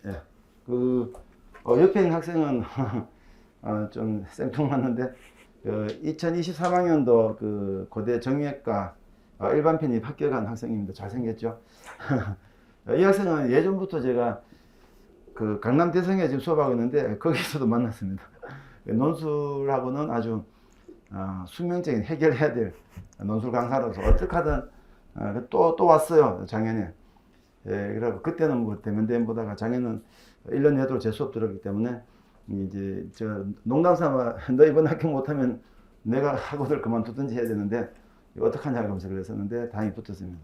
예. 옆에 있는 학생은 좀 생뚱맞는데 2023학년도 그 고대 정형외과 일반 편입 합격한 학생입니다. 잘생겼죠? 이 학생은 예전부터 제가 그 강남 대성에 지금 수업하고 있는데 거기서도 만났습니다. 논술하고는 아주 숙명적인 해결해야 될 논술 강사로서 어떻게 하든 또 왔어요. 작년에. 예, 그래서 그때는 뭐 대면 보다가 작년은 1년 내도록 제 수업 들었기 때문에 이제 저 농담 삼아 너 이번 학교 못하면 내가 학원을 그만두든지 해야 되는데 어떡하냐 검색을 했었는데 다행히 붙었습니다.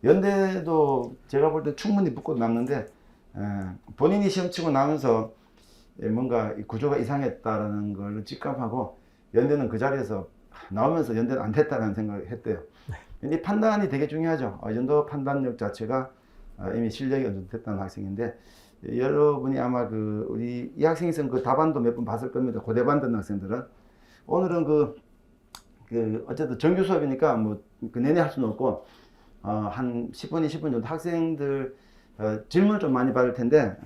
연대도 제가 볼 때 충분히 붙고 남는데 본인이 시험 치고 나면서 뭔가 구조가 이상했다라는 걸 직감하고 연대는 그 자리에서 나오면서 연대는 안 됐다는 생각을 했대요. 이 판단이 되게 중요하죠. 이 정도 판단력 자체가 이미 실력이 어느 정도 됐다는 학생인데 여러분이 아마 우리 이 학생이 쓴 그 답안도 몇 번 봤을 겁니다. 고대반 듣는 학생들은 오늘은 어쨌든 정규 수업이니까 뭐 그 내내 할 수는 없고 한 10분, 20분 정도 학생들 질문을 좀 많이 받을 텐데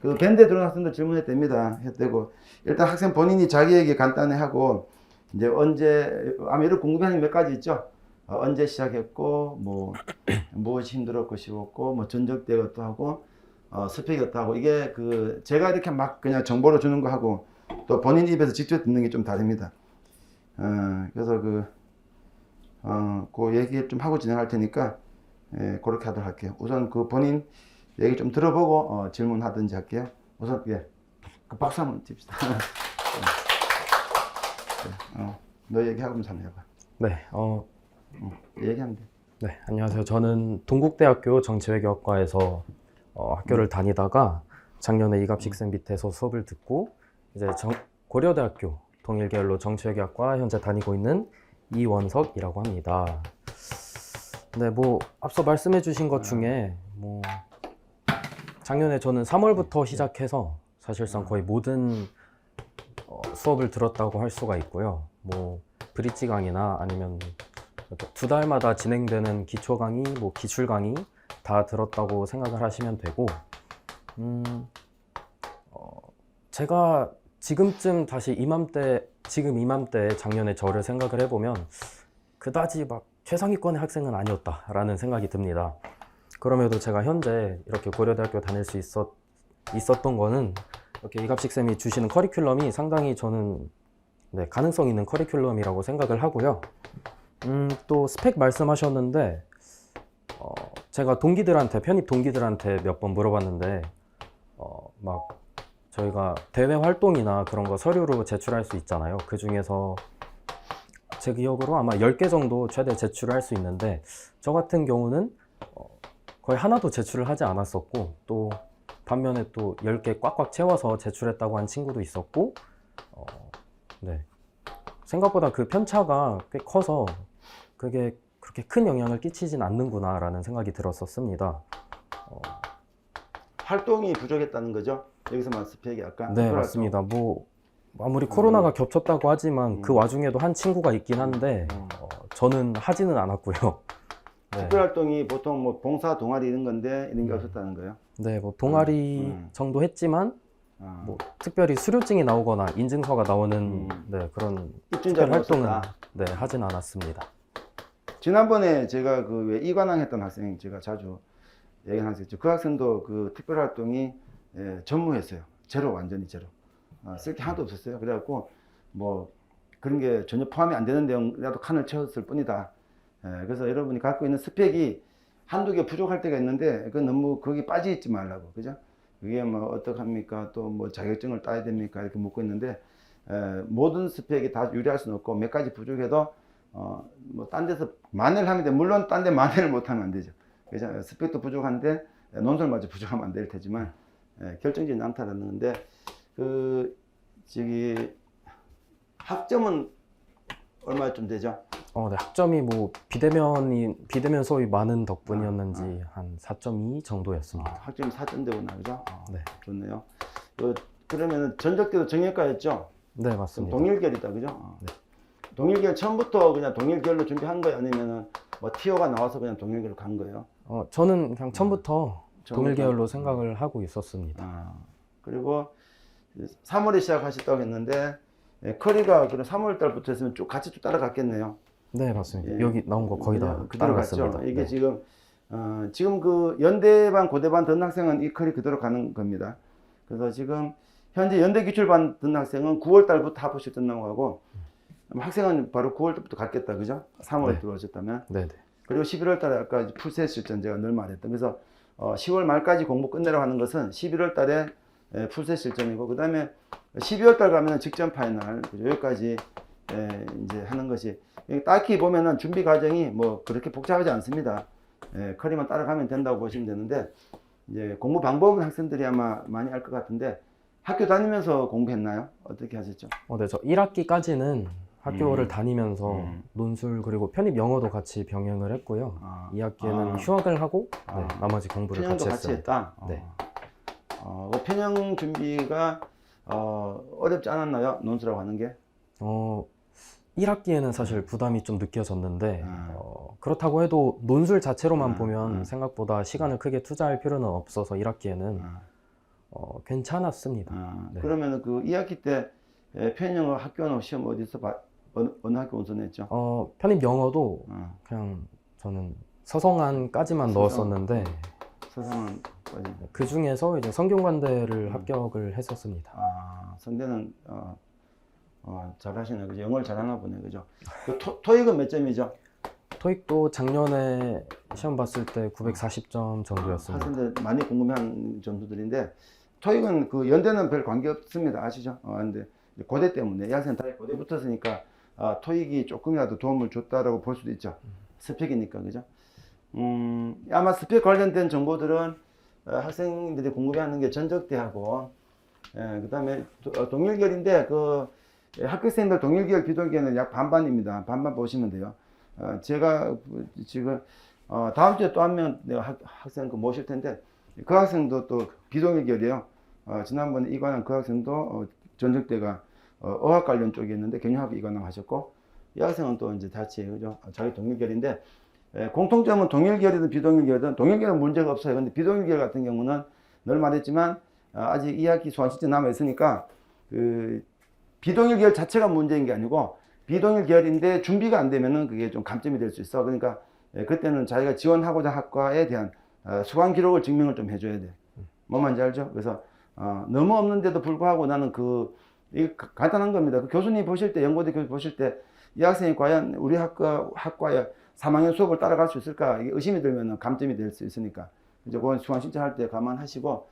그 밴드에 들어온 학생들 질문했답니다. 했대고 일단 학생 본인이 자기 얘기 간단히 하고 이제 언제 아마 이런 궁금해하는 몇 가지 있죠. 언제 시작했고 뭐 무엇이 힘들었고 쉬웠고 뭐 전적 때 것도 하고 스펙이 어떠하고 이게 제가 이렇게 막 그냥 정보를 주는 거 하고 또 본인 입에서 직접 듣는 게 좀 다릅니다. 그래서 그 얘기 좀 하고 진행할 테니까 그렇게 하도록 할게요. 우선 그 본인 얘기 좀 들어보고 질문하든지 할게요. 우선 그 박수 한번 칩시다. 너 얘기하고 한번 해봐. 네, 얘기하면 돼. 네, 안녕하세요. 저는 동국대학교 정치외교학과에서 학교를 다니다가 작년에 이갑식생 밑에서 수업을 듣고 이제 고려대학교 동일계열로 정치외교학과 현재 다니고 있는 이원석이라고 합니다. 네, 뭐 앞서 말씀해 주신 것 중에 뭐 작년에 저는 3월부터 시작해서 사실상 거의 모든 수업을 들었다고 할 수가 있고요. 뭐 브릿지 강의나 아니면 이렇게 2달마다 진행되는 기초 강의, 뭐 기출 강의 다 들었다고 생각을 하시면 되고, 제가 지금쯤 다시 지금 이맘때 작년에 저를 생각을 해보면 그다지 막 최상위권의 학생은 아니었다라는 생각이 듭니다. 그럼에도 제가 현재 이렇게 고려대학교 다닐 수 있었던 거는 이렇게 이갑식 쌤이 주시는 커리큘럼이 상당히 저는 가능성 있는 커리큘럼이라고 생각을 하고요. 또 스펙 말씀하셨는데 제가 편입 동기들한테 몇 번 물어봤는데 막 저희가 대외 활동이나 그런 거 서류로 제출할 수 있잖아요. 그 중에서 제 기억으로 아마 10개 정도 최대 제출을 할 수 있는데 저 같은 경우는 거의 하나도 제출을 하지 않았었고 또 반면에 또 10개 꽉꽉 채워서 제출했다고 한 친구도 있었고 생각보다 그 편차가 꽤 커서 그게 그렇게 큰 영향을 끼치진 않는구나 라는 생각이 들었었습니다. 활동이 부족했다는 거죠? 여기서만 스펙이 약간? 네, 맞습니다. 뭐 아무리 코로나가 겹쳤다고 하지만 그 와중에도 한 친구가 있긴 한데 저는 하지는 않았고요. 특별활동이 보통 뭐 봉사, 동아리 이런 건데 이런 게 없었다는 거예요? 네, 뭐 동아리 정도 했지만 뭐 특별히 수료증이 나오거나 인증서가 나오는 그런 특별 활동은 하진 않았습니다. 지난번에 제가 왜 이관왕 했던 학생 제가 자주 얘기하는 학생 있죠. 그 학생도 그 특별활동이 전무했어요. 제로, 완전히 제로. 쓸 게 하나도 없었어요. 그래갖고 뭐 그런 게 전혀 포함이 안 되는 내용이라도 칸을 채웠을 뿐이다. 그래서 여러분이 갖고 있는 스펙이 한두 개 부족할 때가 있는데 그 너무 거기 빠져 있지 말라고, 그죠? 그게 뭐 어떡합니까? 또 뭐 자격증을 따야 됩니까? 이렇게 묻고 있는데 모든 스펙이 다 유리할 수는 없고 몇 가지 부족해도 뭐 딴 데서 만회를 하면 돼. 물론 딴 데 만회를 못하면 안 되죠. 그죠? 스펙도 부족한데 논술마저 부족하면 안 될 테지만 결정적인 않다라는 건데 학점은 얼마쯤 되죠? 네, 학점이 뭐 비대면 수업이 많은 덕분이었는지 한 4.2 정도였습니다. 학점이 4점 되구나, 그죠? 네. 좋네요. 그러면 전적 때도 정형외과였죠? 네, 맞습니다. 동일결이다, 그죠? 네. 동일결 처음부터 그냥 동일결로 준비한 거예요? 아니면은 뭐 티오가 나와서 그냥 동일결로 간 거예요? 저는 그냥 처음부터 동일 계열로 생각을 하고 있었습니다. 그리고 3월에 시작하셨다고 했는데 커리가 그럼 3월 달부터 했으면 쭉 같이 쭉 따라갔겠네요. 네, 맞습니다. 예. 여기 나온 거 거의 다 그대로 갔죠. 따라갔습니다. 이게 네. 지금 그 연대반 고대반 듣는 학생은 이 커리 그대로 가는 겁니다. 그래서 지금 현재 연대 기출반 듣는 학생은 9월 달부터 하프시 듣는 거고 학생은 바로 9월 달부터 갔겠다, 그죠? 3월에 네. 들어오셨다면. 네, 네. 그리고 11월 달에 아까 풀셋 실전 제가 늘 말했던. 그래서 10월 말까지 공부 끝내라고 하는 것은 11월 달에 풀셋 실전이고, 그 다음에 12월 달 가면 직전 파이널, 그죠? 여기까지 이제 하는 것이, 딱히 보면은 준비 과정이 뭐 그렇게 복잡하지 않습니다. 커리만 따라가면 된다고 보시면 되는데, 이제 공부 방법은 학생들이 아마 많이 알 것 같은데, 학교 다니면서 공부했나요? 어떻게 하셨죠? 네, 저 1학기까지는 학교를 다니면서 논술 그리고 편입 영어도 같이 병행을 했고요. 2학기에는 휴학을 하고 네, 나머지 공부를 편향도 같이 같이 했습니다. 했다? 네. 그 편향 준비가 어렵지 않았나요? 논술하고 하는 게? 1학기에는 사실 부담이 좀 느껴졌는데 그렇다고 해도 논술 자체로만 보면 생각보다 시간을 크게 투자할 필요는 없어서 1학기에는 괜찮았습니다. 네. 그러면 그 2학기 때 편향 학교는 시험 어디서 어느 학교 우선했죠? 편입 영어도 그냥 저는 서성안까지만 넣었었는데 서성안까지. 그 중에서 이제 성균관대를 합격을 했었습니다. 성대는 잘하시네, 그죠? 영어를 잘하나 보네, 그죠? 그 토익은 몇 점이죠? 토익도 작년에 시험 봤을 때 940점 정도였습니다. 학생들 많이 궁금해하는 점수들인데 토익은 그 연대는 별 관계 없습니다, 아시죠? 근데 고대 때문에 이 학생 다 고대 붙었으니까 토익이 조금이라도 도움을 줬다라고 볼 수도 있죠. 스펙이니까, 그죠? 아마 스펙 관련된 정보들은 학생들이 궁금해하는 게 전적대하고 그 다음에 동일결인데 그 학교생들 동일결 비동결은 약 반반입니다. 반반 보시면 돼요. 제가 지금 다음 주에 또 한 명 내가 학생 모실 텐데 그 학생도 또 비동일결이에요. 지난번에 이관왕 그 학생도 전적대가 어학 관련 쪽에 있는데 경영학 이관왕 하셨고 이 학생은 또 이제 같이 그죠? 자기 동일결인데 공통점은 동일결이든 비동일결이든 동일결은 문제가 없어요. 근데 비동일결 같은 경우는 늘 말했지만 아직 2학기 수강 시즌 남아 있으니까 그 비동일결 자체가 문제인 게 아니고 비동일결인데 준비가 안 되면은 그게 좀 감점이 될 수 있어. 그러니까 그때는 자기가 지원하고자 학과에 대한 수강 기록을 증명을 좀 해줘야 돼. 뭔 말인지 알죠? 그래서 너무 없는데도 불구하고 나는 이게 간단한 겁니다. 그 교수님 보실 때, 연고대 교수 보실 때 이 학생이 과연 우리 학과에 3학년 수업을 따라갈 수 있을까? 이게 의심이 들면 감점이 될 수 있으니까. 이제 그건 수강 신청할 때 감안하시고,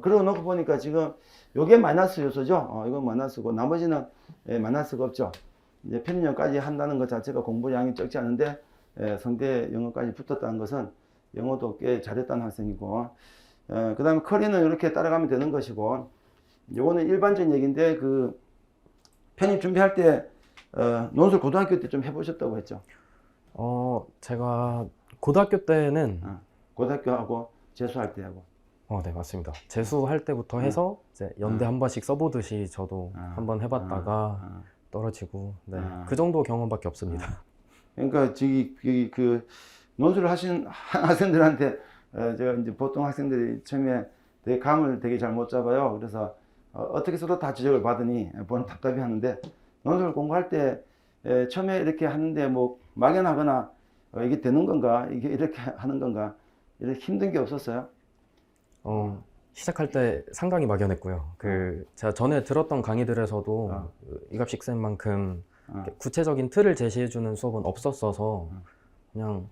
그러고 놓고 보니까 지금 요게 마이너스 요소죠. 이건 마이너스고, 나머지는 마이너스가 없죠. 이제 편입영까지 한다는 것 자체가 공부량이 적지 않은데, 성대 영어까지 붙었다는 것은 영어도 꽤 잘했다는 학생이고, 그 다음에 커리는 이렇게 따라가면 되는 것이고, 요거는 일반적인 얘기인데, 그 편입 준비할 때, 논술 고등학교 때 좀 해보셨다고 했죠? 제가 고등학교 때는 고등학교하고 재수할 때 하고. 네, 맞습니다. 재수할 때부터 해서 이제 연대 한 번씩 써보듯이 저도 한번 해봤다가 떨어지고, 네, 그 정도 경험밖에 없습니다. 그러니까 저기 그 논술을 하신 학생들한테 제가 이제 보통 학생들이 처음에 되게 감을 되게 잘 못 잡아요. 그래서 어떻게 써도 다 지적을 받으니 본인 답답해 하는데 논술 공부할 때 처음에 이렇게 하는데 뭐 막연하거나 이게 되는 건가, 이게 이렇게 하는 건가, 이렇게 힘든 게 없었어요? 시작할 때 상당히 막연했고요. 제가 전에 들었던 강의들에서도 이갑식 쌤만큼 구체적인 틀을 제시해주는 수업은 없었어서 그냥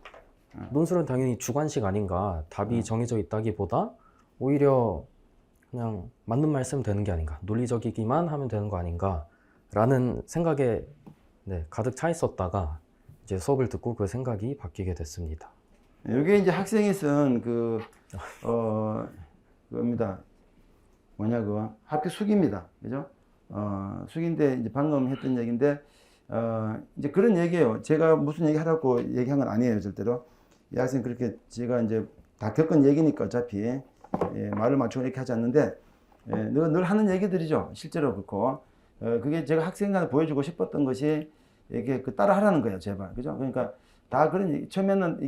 논술은 당연히 주관식 아닌가, 답이 정해져 있다기보다 오히려 그냥 맞는 말씀 되는 게 아닌가, 논리적이기만 하면 되는 거 아닌가 라는 생각에 가득 차 있었다가 이제 수업을 듣고 그 생각이 바뀌게 됐습니다. 이게 이제 학생이 쓴 그겁니다. 뭐냐, 학교 수기입니다. 그죠? 수기인데 이제 방금 했던 얘기인데, 이제 그런 얘기예요. 제가 무슨 얘기 하라고 얘기한 건 아니에요, 절대로. 이 학생 그렇게 제가 이제 다 겪은 얘기니까 어차피 말을 맞추고 이렇게 하지 않는데, 늘 하는 얘기들이죠. 실제로 그렇고. 그게 제가 학생한테 보여주고 싶었던 것이 이게 따라 하라는 거예요, 제발. 그죠? 그러니까 다 그런 얘기, 처음에는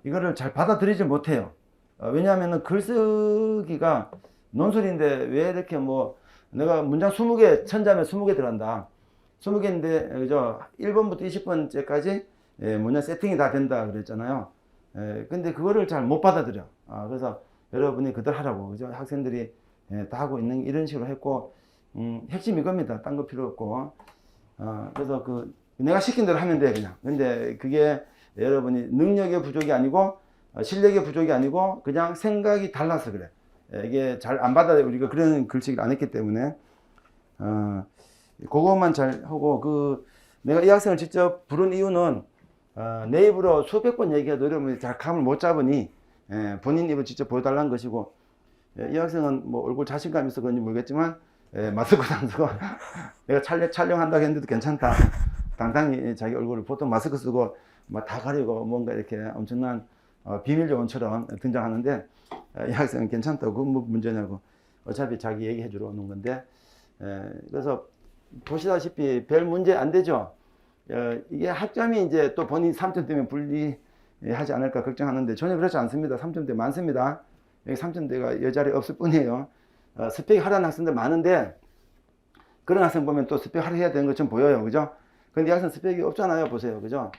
이거를 잘 받아들이지 못해요. 왜냐하면은 글쓰기가 논술인데 왜 이렇게 뭐 내가 문장 20개 천자면 20개 들어간다. 20개인데 그죠? 1번부터 20번째까지 문장 세팅이 다 된다 그랬잖아요. 근데 그거를 잘 못 받아들여. 그래서 여러분이 그대로 하라고 그죠? 학생들이 다 하고 있는 이런 식으로 했고 핵심 이겁니다. 딴 거 필요 없고. 그래서 그 내가 시킨 대로 하면 돼 그냥. 근데 그게 여러분이 능력의 부족이 아니고 실력의 부족이 아니고 그냥 생각이 달라서 그래. 이게 잘 안 받아 우리가 그런 글쓰기를 안 했기 때문에 그것만 잘 하고 그 내가 이 학생을 직접 부른 이유는 내 입으로 수백 번 얘기해도 여러분이 잘 감을 못 잡으니 본인 입을 직접 보여달라는 것이고 이 학생은 뭐 얼굴 자신감 있어 그런지 모르겠지만 마스크도 안 쓰고 내가 촬영한다고 했는데도 괜찮다. 당당히 자기 얼굴을 보통 마스크 쓰고 막 다 가리고 뭔가 이렇게 엄청난 비밀 요원처럼 등장하는데 이 학생은 괜찮다고 그건 뭐 문제냐고 어차피 자기 얘기해 주러 오는 건데 그래서 보시다시피 별 문제 안 되죠. 이게 학점이 이제 또 본인 3점 때문에 불리하지 않을까 걱정하는데 전혀 그렇지 않습니다. 3점대 많습니다. 여기 3점대가 여자리 없을 뿐이에요. 스펙이 하라는 학생들 많은데 그런 학생 보면 또 스펙 하라 해야 되는 것처럼 보여요. 그죠? 근데 이 학생 스펙이 없잖아요. 보세요. 그죠?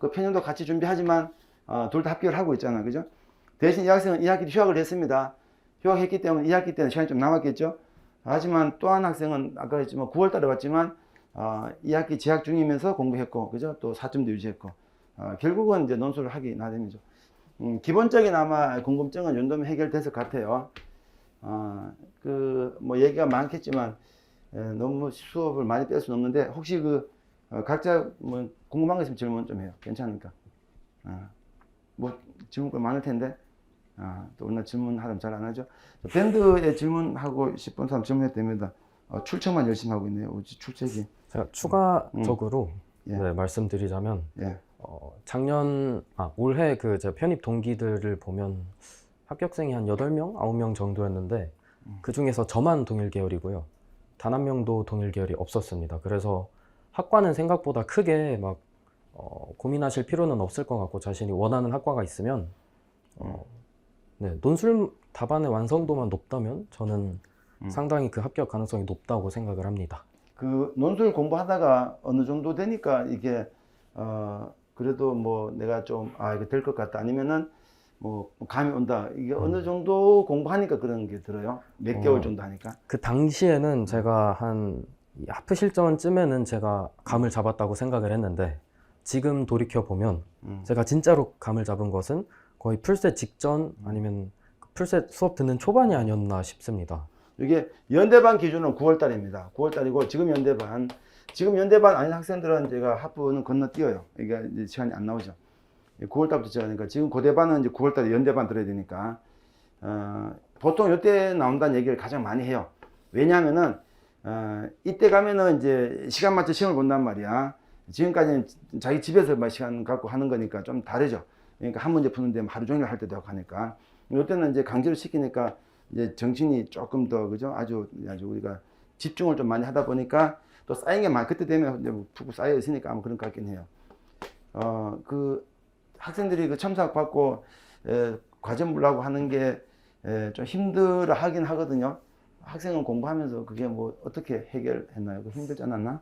그 편향도 같이 준비하지만 둘 다 합격을 하고 있잖아요. 그죠? 대신 이 학생은 2학기 휴학을 했습니다. 휴학했기 때문에 2학기 때는 시간이 좀 남았겠죠? 하지만 또 한 학생은 아까 했지만 9월 달에 왔지만 2학기 재학 중이면서 공부했고, 그죠? 또 4점도 유지했고, 결국은 이제 논술을 하기 나름이죠. 기본적인 아마 궁금증은 이 정도면 해결됐을 것 같아요. 뭐 얘기가 많겠지만, 너무 수업을 많이 뺄 수는 없는데, 혹시 각자 뭐 궁금한 거 있으면 질문 좀 해요. 괜찮으니까. 뭐 질문가 많을 텐데, 또 오늘 질문하면 잘 안 하죠. 밴드에 질문하고 싶은 사람 질문해도 됩니다. 출첵만 열심히 하고 있네요. 출첵이. 제가 추가적으로 예. 네, 말씀드리자면 예. 올해 제 편입 동기들을 보면 합격생이 한 8명, 9명 정도였는데 그 중에서 저만 동일 계열이고요. 단 한 명도 동일 계열이 없었습니다. 그래서 학과는 생각보다 크게 막 고민하실 필요는 없을 것 같고 자신이 원하는 학과가 있으면 네, 논술 답안의 완성도만 높다면 저는 상당히 그 합격 가능성이 높다고 생각을 합니다. 그 논술 공부하다가 어느 정도 되니까 이게 그래도 뭐 내가 좀 이거 될 것 같다 아니면은 뭐 감이 온다 이게 어느 정도 공부하니까 그런 게 들어요? 몇 개월 정도 하니까? 그 당시에는 제가 한 하프 실전쯤에는 제가 감을 잡았다고 생각을 했는데 지금 돌이켜 보면 제가 진짜로 감을 잡은 것은 거의 풀셋 직전 아니면 풀셋 수업 듣는 초반이 아니었나 싶습니다. 이게 연대반 기준은 9월 달입니다. 9월 달이고 지금 연대반 아닌 학생들은 제가 하프는 건너뛰어요. 이게 이제 시간이 안 나오죠. 9월 달부터 시작하니까 지금 고대반은 이제 9월 달에 연대반 들어야 되니까 보통 이때 나온다는 얘기를 가장 많이 해요. 왜냐하면은 이때 가면은 이제 시간 맞춰 시험을 본단 말이야. 지금까지는 자기 집에서 시간 갖고 하는 거니까 좀 다르죠. 그러니까 한 문제 푸는데 하루 종일 할 때도 하고 하니까 이때는 이제 강제로 시키니까 이제 정신이 조금 더 그죠? 아주 우리가 집중을 좀 많이 하다 보니까 또 쌓인 게 많이 그때 되면 이제 푹 쌓여 있으니까 아마 그런 것 같긴 해요. 그 학생들이 그 첨삭 받고 과제 물라고 하는 게 좀 힘들어 하긴 하거든요. 학생은 공부하면서 그게 뭐 어떻게 해결했나요? 힘들지 않았나?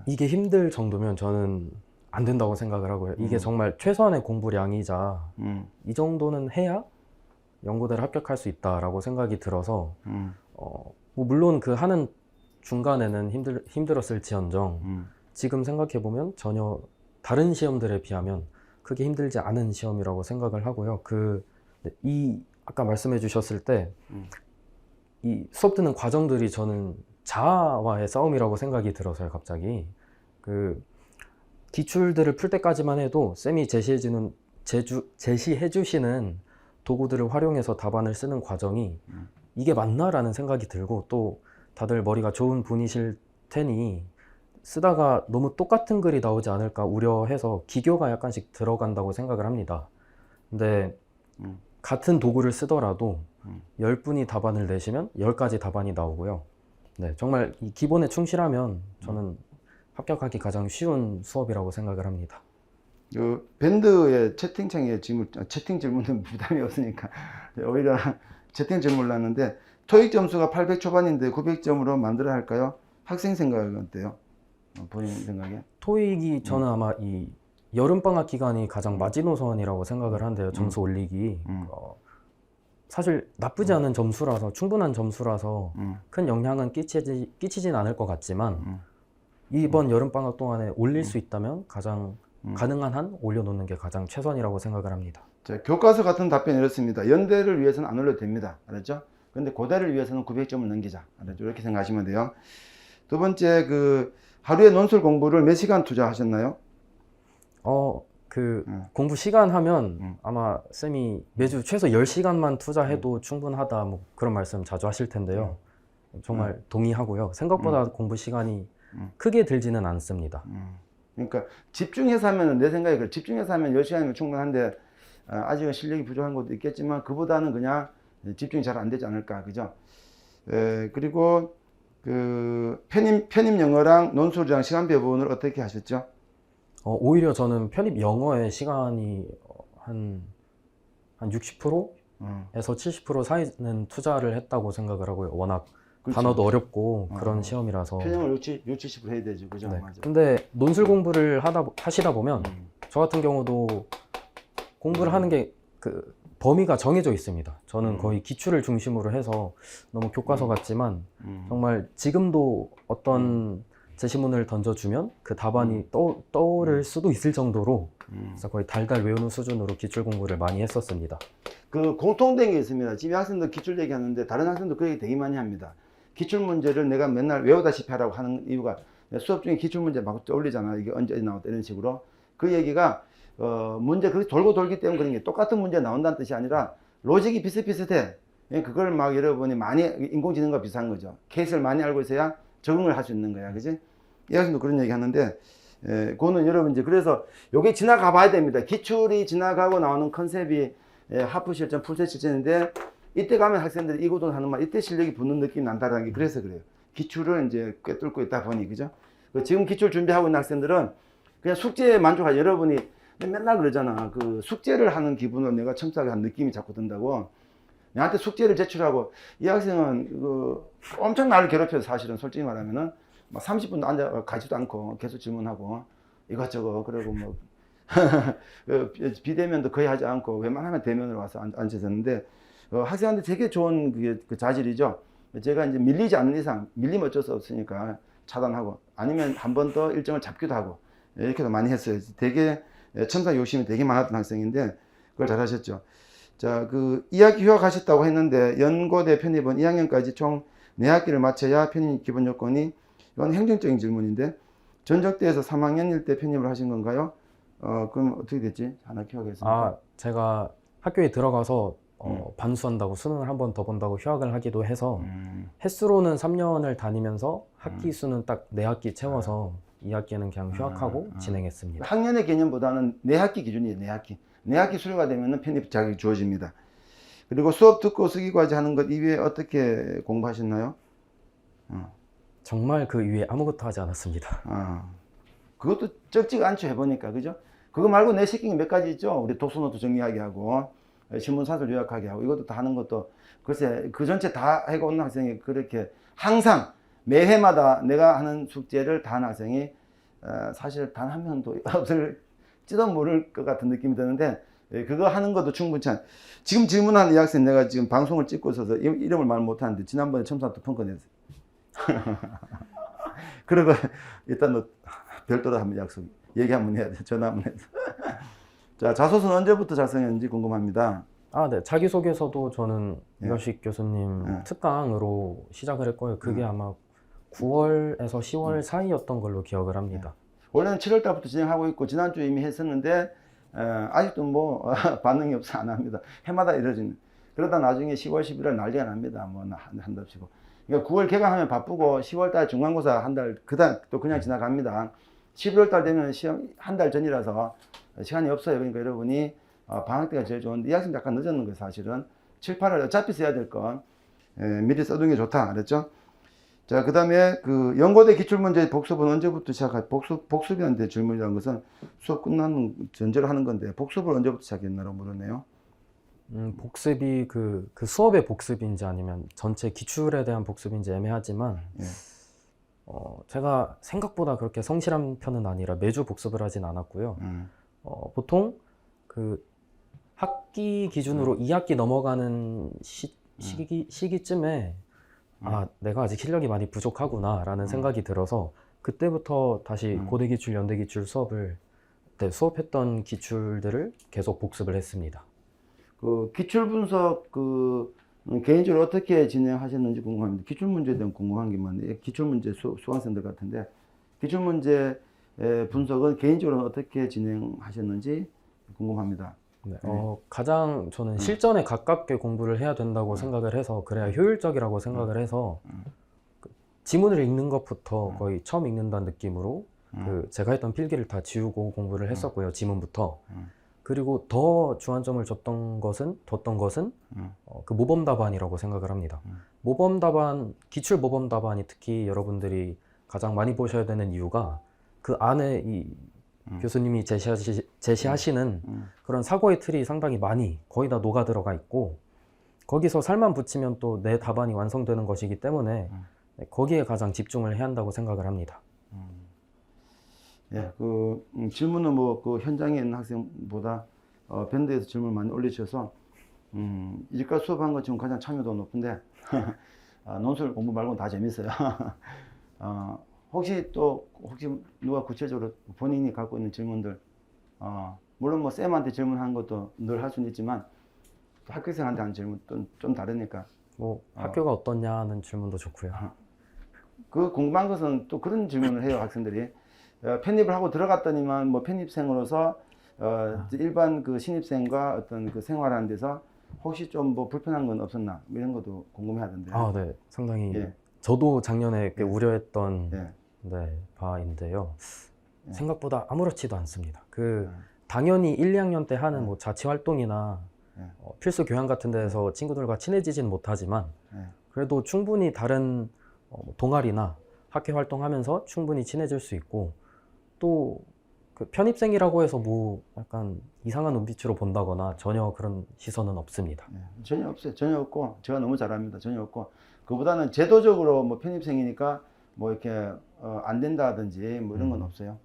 이게 힘들 정도면 저는 안 된다고 생각을 하고요. 이게 정말 최소한의 공부량이자 이 정도는 해야 연고대를 합격할 수 있다라고 생각이 들어서 뭐 물론 그 하는 중간에는 힘들었을지언정 지금 생각해 보면 전혀 다른 시험들에 비하면 크게 힘들지 않은 시험이라고 생각을 하고요. 아까 말씀해 주셨을 때 이 수업 듣는 과정들이 저는 자아와의 싸움이라고 생각이 들어서요. 갑자기 기출들을 풀 때까지만 해도 쌤이 제시해 주시는 도구들을 활용해서 답안을 쓰는 과정이 이게 맞나라는 생각이 들고 또 다들 머리가 좋은 분이실 테니 쓰다가 너무 똑같은 글이 나오지 않을까 우려해서 기교가 약간씩 들어간다고 생각을 합니다. 근데 같은 도구를 쓰더라도 10분이 답안을 내시면 10가지 답안이 나오고요. 네, 정말 이 기본에 충실하면 저는 합격하기 가장 쉬운 수업이라고 생각을 합니다. 밴드의 채팅창에 채팅 질문은 부담이 없으니까 오히려 채팅 질문을 놨는데 토익 점수가 800 초반인데 900점으로 만들어야 할까요? 학생 생각은 어때요? 본인 생각에? 토익이 저는 아마 이 여름방학 기간이 가장 마지노선이라고 생각을 한데요. 점수 올리기. 사실 나쁘지 않은 점수라서 충분한 점수라서 큰 영향은 끼치진 않을 것 같지만 이번 여름방학 동안에 올릴 수 있다면 가장 가능한 한 올려놓는 게 가장 최선이라고 생각을 합니다. 자, 교과서 같은 답변이 이렇습니다. 연대를 위해서는 안 올려도 됩니다. 알았죠? 근데 고대를 위해서는 900점을 넘기자. 알았죠? 이렇게 생각하시면 돼요. 두 번째, 하루에 논술 공부를 몇 시간 투자하셨나요? 공부 시간 하면 아마 쌤이 매주 최소 10시간만 투자해도 충분하다 뭐 그런 말씀 자주 하실 텐데요. 정말 동의하고요. 생각보다 공부 시간이 크게 들지는 않습니다. 그러니까 집중해서 하면 내 생각에 그래. 집중해서 하면 10시간이면 충분한데 아직은 실력이 부족한 것도 있겠지만 그보다는 그냥 집중이 잘 안 되지 않을까. 그죠? 그리고 편입 영어랑 논술이랑 시간 배분을 어떻게 하셨죠? 오히려 저는 편입 영어의 시간이 한 60%에서 70% 사이는 투자를 했다고 생각을 하고요. 워낙 그렇죠. 단어도 어렵고 그런 시험이라서. 편입을 60, 70% 해야 되죠. 그죠? 네. 맞아. 근데 논술 공부를 하시다 보면 저 같은 경우도 공부를 하는 게 범위가 정해져 있습니다. 저는 거의 기출을 중심으로 해서 너무 교과서 같지만 정말 지금도 어떤 제시문을 던져주면 그 답안이 떠오를 수도 있을 정도로 그래서 거의 달달 외우는 수준으로 기출 공부를 많이 했었습니다. 공통된 게 있습니다. 집에 학생들 기출 얘기하는데 다른 학생도 그 얘기 되게 많이 합니다. 기출 문제를 내가 맨날 외우다시피 하라고 하는 이유가 수업 중에 기출 문제 막 올리잖아. 이게 언제 나왔다 이런 식으로. 그 얘기가 문제 그렇게 돌고 돌기 때문에 그런 게 똑같은 문제 나온다는 뜻이 아니라 로직이 비슷비슷해. 그걸 막 여러분이 많이 인공지능과 비슷한 거죠. 케이스를 많이 알고 있어야 적응을 할 수 있는 거야. 그지? 이 학생도 그런 얘기 하는데 그거는 여러분 이제 그래서 요게 지나가 봐야 됩니다. 기출이 지나가고 나오는 컨셉이 하프 실전, 풀셋 실전인데 이때 가면 학생들이 이구동 하는 말 이때 실력이 붙는 느낌이 난다라는 게 그래서 그래요. 기출을 이제 꿰뚫고 있다 보니 그죠? 지금 기출 준비하고 있는 학생들은 그냥 숙제에 만족하. 여러분이 맨날 그러잖아. 숙제를 하는 기분을 내가 첨삭을 한 느낌이 자꾸 든다고. 나한테 숙제를 제출하고 이 학생은 엄청 나를 괴롭혀서 사실은 솔직히 말하면은 막 30분도 앉아 가지도 않고 계속 질문하고 이것저것 그리고 뭐 비대면도 거의 하지 않고 웬만하면 대면으로 와서 앉아있었는데 학생한테 되게 좋은 그 자질이죠. 제가 이제 밀리지 않는 이상 밀리면 어쩔 수 없으니까 차단하고 아니면 한 번 더 일정을 잡기도 하고 이렇게도 많이 했어요. 되게 첨삭 욕심이 되게 많았던 학생인데 그걸 잘 하셨죠. 자, 2학기 휴학하셨다고 했는데 연고대 편입은 2학년까지 총 4학기를 마쳐야 편입 기본 요건이 이건 행정적인 질문인데 전적대에서 3학년일 때 편입을 하신 건가요? 그럼 어떻게 됐지? 하나 휴학했습니까? 제가 학교에 들어가서 반수한다고 수능을 한 번 더 본다고 휴학을 하기도 해서 횟수로는 3년을 다니면서 학기 수는 딱 4학기 채워서 2학기는 그냥 휴학하고 진행했습니다. 학년의 개념보다는 4학기 기준이에요. 4학기. 4학기 수료가 되면 편입 자격이 주어집니다. 그리고 수업 듣고 쓰기 과제 하는 것 이외에 어떻게 공부하셨나요? 정말 그 이외에 아무것도 하지 않았습니다. 그것도 적지가 않죠. 해보니까. 그죠? 그거 말고 내 시킨 게 몇 가지 있죠. 우리 독서노트 정리하게 하고 신문사설 요약하게 하고 이것도 다 하는 것도 글쎄 그 전체 다 해고 온 학생이 그렇게 항상 매해마다 내가 하는 숙제를 다 하는 학생이 사실 단 한 명도 없을지도 모를 것 같은 느낌이 드는데 그거 하는 것도 충분치 않. 지금 질문한 이 학생 내가 지금 방송을 찍고 있어서 이름을 말 못하는데 지난번에 첨삭도 펑크냈어요. 그리고 일단 너 별도로 한번 얘기 한번 해야 돼. 전화 한번 해야 돼. 자, 자소서는 언제부터 작성했는지 궁금합니다. 네. 자기소개서도 저는 이가식 교수님 특강으로 시작을 했고요. 그게 아마 9월에서 10월 사이였던 걸로 기억을 합니다. 원래는 7월 달부터 진행하고 있고 지난주에 이미 했었는데 아직도 뭐 반응이 없어 안 합니다. 해마다 이러지는. 그러다 나중에 10월, 11월 난리가 납니다. 뭐 한답시고. 그러니까 9월 개강하면 바쁘고 10월 달 중간고사 한 달 그다음 또 그냥 지나갑니다. 11월 달 되면 시험 한 달 전이라서 시간이 없어요. 그러니까 여러분이 방학 때가 제일 좋은데 이 학생 약간 늦었는 거예요. 사실은 7, 8월 어차피 써야 될 건 미리 써두는 게 좋다. 그랬죠? 자, 그다음에 그 연고대 기출문제 복습은 언제부터 복습이라는 데 질문이라는 것은 수업 끝나는 전제로 하는 건데 복습을 언제부터 시작했나라고 물었네요. 복습이 그 수업의 복습인지 아니면 전체 기출에 대한 복습인지 애매하지만 예. 제가 생각보다 그렇게 성실한 편은 아니라 매주 복습을 하진 않았고요. 보통 그 학기 기준으로 2학기 넘어가는 시기쯤에 아, 내가 아직 실력이 많이 부족하구나라는 생각이 들어서 그때부터 다시 고대기출, 연대기출 수업을 그때 수업했던 기출들을 계속 복습을 했습니다. 그 기출 분석 개인적으로 어떻게 진행하셨는지 궁금합니다. 기출 문제에 대한 궁금한 게 많네요. 기출 문제 수강생들 같은데 기출 문제 분석은 개인적으로 어떻게 진행하셨는지 궁금합니다. 네, 가장 저는 실전에 가깝게 공부를 해야 된다고 생각을 해서 그래야 효율적이라고 생각을 해서 그 지문을 읽는 것부터 거의 처음 읽는다는 느낌으로 그 제가 했던 필기를 다 지우고 공부를 했었고요. 지문부터. 그리고 더 주안점을 뒀던 것은 그 모범 답안이라고 생각을 합니다. 모범 답안, 기출 모범 답안이 특히 여러분들이 가장 많이 보셔야 되는 이유가 그 안에 이 교수님이 제시하시는 그런 사고의 틀이 상당히 많이 거의 다 녹아 들어가 있고 거기서 살만 붙이면 또 내 답안이 완성되는 것이기 때문에 거기에 가장 집중을 해야 한다고 생각을 합니다. 예, 질문은 그 현장에 있는 학생보다 밴드에서 질문을 많이 올리셔서 이제까지 수업한 것 지금 가장 참여도 높은데 논술 공부 말고는 다 재밌어요. 혹시 누가 구체적으로 본인이 갖고 있는 질문들, 물론 뭐 쌤한테 질문하는 것도 늘 할 수는 있지만 학교생한테 하는 질문은 좀 다르니까. 학교가 어떠냐는 질문도 좋고요. 그 궁금한 것은 또 그런 질문을 해요, 학생들이. 편입을 하고 들어갔더니만 뭐 편입생으로서 일반 그 신입생과 어떤 그 생활하는 데서 혹시 좀 뭐 불편한 건 없었나 이런 것도 궁금해하던데요. 네, 상당히 예. 저도 작년에 꽤 우려했던 예. 바인데요. 생각보다 아무렇지도 않습니다. 당연히 1, 2학년 때 하는 뭐 자치 활동이나 필수 교양 같은 데서 친구들과 친해지진 못하지만 그래도 충분히 다른 동아리나 학회 활동하면서 충분히 친해질 수 있고 또 그 편입생이라고 해서 뭐 약간 이상한 눈빛으로 본다거나 전혀 그런 시선은 없습니다. 전혀 없어요. 전혀 없고 제가 너무 잘합니다. 전혀 없고 그보다는 제도적으로 뭐 편입생이니까 뭐 이렇게 안 된다든지 뭐 이런 건 없어요.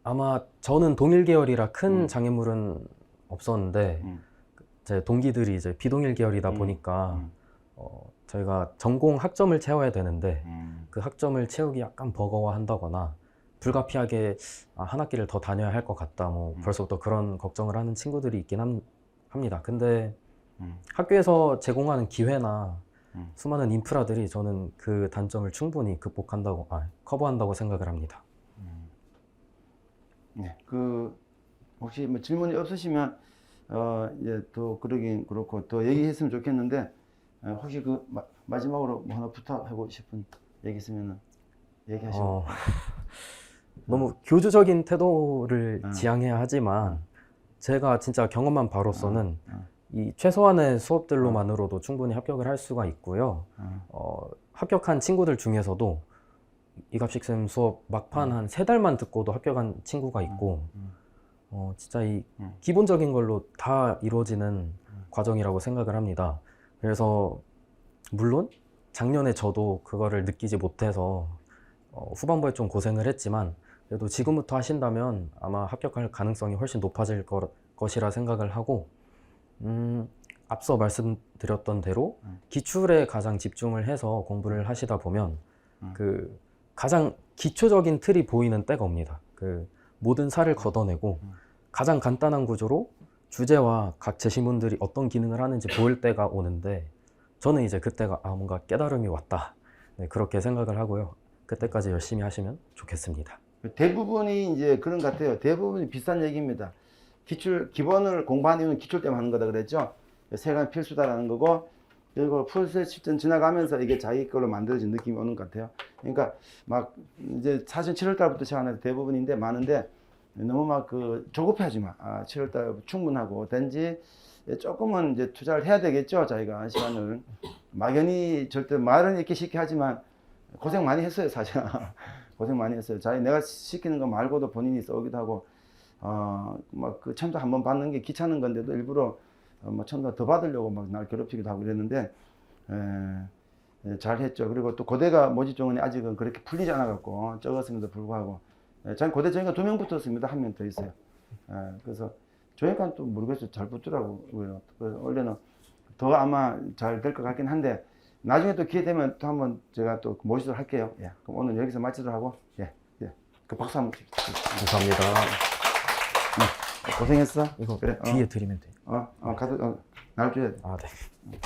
아마 저는 동일 계열이라 큰 장애물은 없었는데 제 동기들이 이제 비동일 계열이다 보니까 저희가 전공 학점을 채워야 되는데 그 학점을 채우기 약간 버거워한다거나 불가피하게 한 학기를 더 다녀야 할 것 같다. 뭐 벌써부터 그런 걱정을 하는 친구들이 있긴 합니다. 근데 학교에서 제공하는 기회나 수많은 인프라들이 저는 그 단점을 충분히 커버한다고 생각을 합니다. 네, 혹시 뭐 질문이 없으시면 이제 또 그러긴 그렇고 더 얘기했으면 좋겠는데 혹시 마지막으로 뭐 하나 부탁하고 싶은 얘기 있으면은 얘기하시고. 너무 교주적인 태도를 지향해야 하지만 제가 진짜 경험한 바로서는 이 최소한의 수업들로만으로도 충분히 합격을 할 수가 있고요. 합격한 친구들 중에서도 이갑식쌤 수업 막판 한 3달만 듣고도 합격한 친구가 있고 진짜 이 기본적인 걸로 다 이루어지는 과정이라고 생각을 합니다. 그래서 물론 작년에 저도 그거를 느끼지 못해서 후반부에 좀 고생을 했지만 그래도 지금부터 하신다면 아마 합격할 가능성이 훨씬 높아질 것이라 생각을 하고 앞서 말씀드렸던 대로 기출에 가장 집중을 해서 공부를 하시다 보면 그 가장 기초적인 틀이 보이는 때가 옵니다. 그 모든 살을 걷어내고 가장 간단한 구조로 주제와 각 제시문들이 어떤 기능을 하는지 보일 때가 오는데 저는 이제 그때가 뭔가 깨달음이 왔다. 네, 그렇게 생각을 하고요. 그때까지 열심히 하시면 좋겠습니다. 대부분이 이제 그런 것 같아요. 대부분이 비슷한 얘기입니다. 기본을 공부하는 이유는 기출 때문에 하는 거다 그랬죠. 세관 필수다라는 거고, 그리고 풀셋 시점 지나가면서 이게 자기 걸로 만들어진 느낌이 오는 것 같아요. 그러니까 막 이제 사실 7월 달부터 시작하는 대부분인데 많은데 너무 막 조급해하지 마. 7월 달 충분하고 단지 조금은 이제 투자를 해야 되겠죠. 자기가 시간을 막연히 절대 말은 이렇게 쉽게 하지만 고생 많이 했어요, 사실. 고생 많이 했어요. 내가 시키는 거 말고도 본인이 써오기도 하고, 막 그 첨도 한번 받는 게 귀찮은 건데도 일부러 뭐 첨도 더 받으려고 막 날 괴롭히기도 하고 그랬는데, 잘 했죠. 그리고 또 고대가 모집종원이 아직은 그렇게 풀리지 않아 갖고 적었음에도 불구하고, 전 고대 저희가 2명 붙었습니다. 1명 더 있어요. 그래서 저희가 또 모르겠어요. 잘 붙더라고요. 그래서 원래는 더 아마 잘 될 것 같긴 한데, 나중에 또 기회 되면 또 한번 제가 또 모시도록 할게요. 예. 그럼 오늘 여기서 마치도록 하고, 그 박수 한번 칩시다. 감사합니다. 고생했어. 이거 그래, 뒤에 드리면 돼요. 가서, 날 줘야 돼. 아, 네.